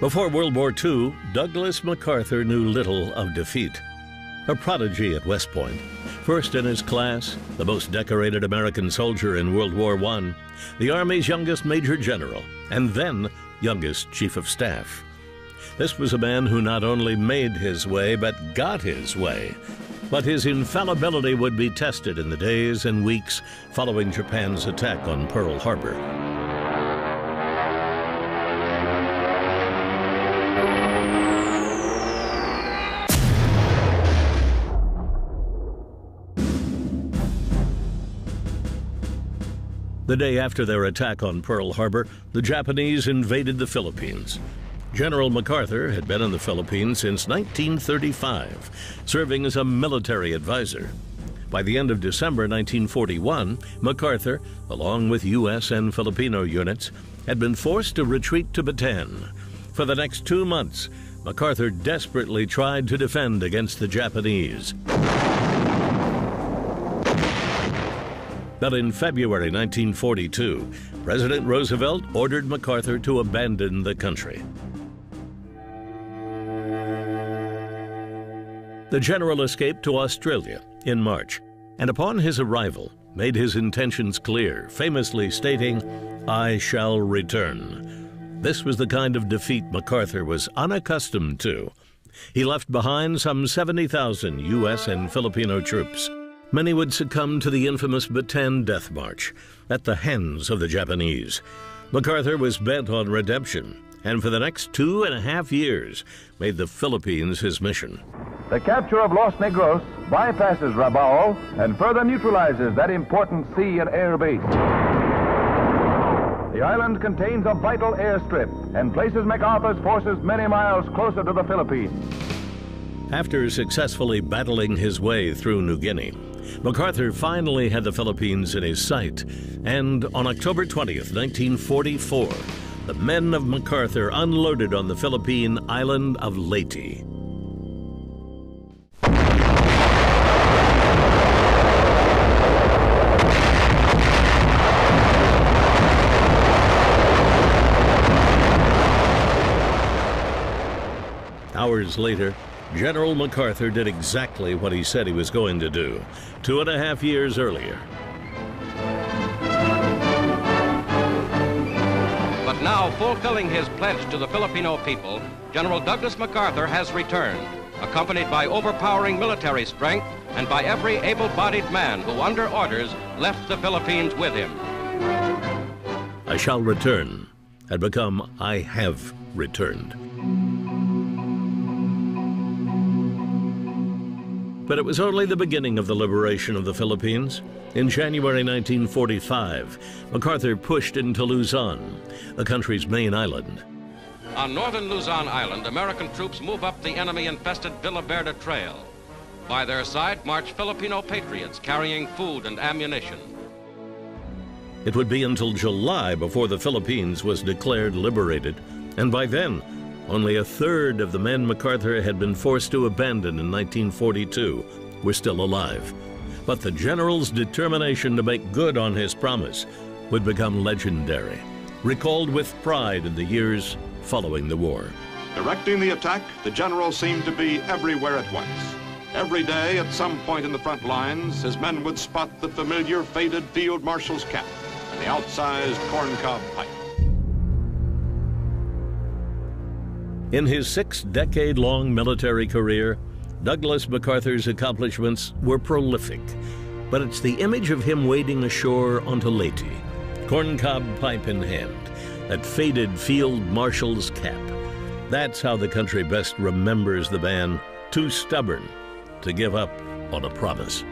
Before World War II, Douglas MacArthur knew little of defeat. A prodigy at West Point, first in his class, the most decorated American soldier in World War I, the Army's youngest Major General, and then youngest Chief of Staff. This was a man who not only made his way, but got his way. But his infallibility would be tested in the days and weeks following Japan's attack on Pearl Harbor. The day after their attack on Pearl Harbor, the Japanese invaded the Philippines. General MacArthur had been in the Philippines since 1935, serving as a military advisor. By the end of December 1941, MacArthur, along with U.S. and Filipino units, had been forced to retreat to Bataan. For the next 2 months, MacArthur desperately tried to defend against the Japanese. But in February 1942, President Roosevelt ordered MacArthur to abandon the country. The general escaped to Australia in March, and upon his arrival, made his intentions clear, famously stating, "I shall return." This was the kind of defeat MacArthur was unaccustomed to. He left behind some 70,000 U.S. and Filipino troops. Many would succumb to the infamous Bataan Death March at the hands of the Japanese. MacArthur was bent on redemption, and for the next 2.5 years made the Philippines his mission. The capture of Los Negros bypasses Rabaul and further neutralizes that important sea and air base. The island contains a vital airstrip and places MacArthur's forces many miles closer to the Philippines. After successfully battling his way through New Guinea, MacArthur finally had the Philippines in his sight, and on October 20th, 1944, the men of MacArthur unloaded on the Philippine island of Leyte. Hours later, General MacArthur did exactly what he said he was going to do 2.5 years earlier. But now, fulfilling his pledge to the Filipino people, General Douglas MacArthur has returned, accompanied by overpowering military strength and by every able-bodied man who, under orders, left the Philippines with him. "I shall return" had become "I have returned." But it was only the beginning of the liberation of the Philippines. In January 1945, MacArthur pushed into Luzon, the country's main island. On northern Luzon Island, American troops move up the enemy-infested Villa Verde Trail. By their side march Filipino patriots carrying food and ammunition. It would be until July before the Philippines was declared liberated, and by then, only 1/3 of the men MacArthur had been forced to abandon in 1942 were still alive. But the general's determination to make good on his promise would become legendary, recalled with pride in the years following the war. Directing the attack, the general seemed to be everywhere at once. Every day, at some point in the front lines, his men would spot the familiar faded field marshal's cap and the outsized corncob pipe. In his 6-decade-long military career, Douglas MacArthur's accomplishments were prolific. But it's the image of him wading ashore onto Leyte, corncob pipe in hand, that faded field marshal's cap. That's how the country best remembers the man too stubborn to give up on a promise.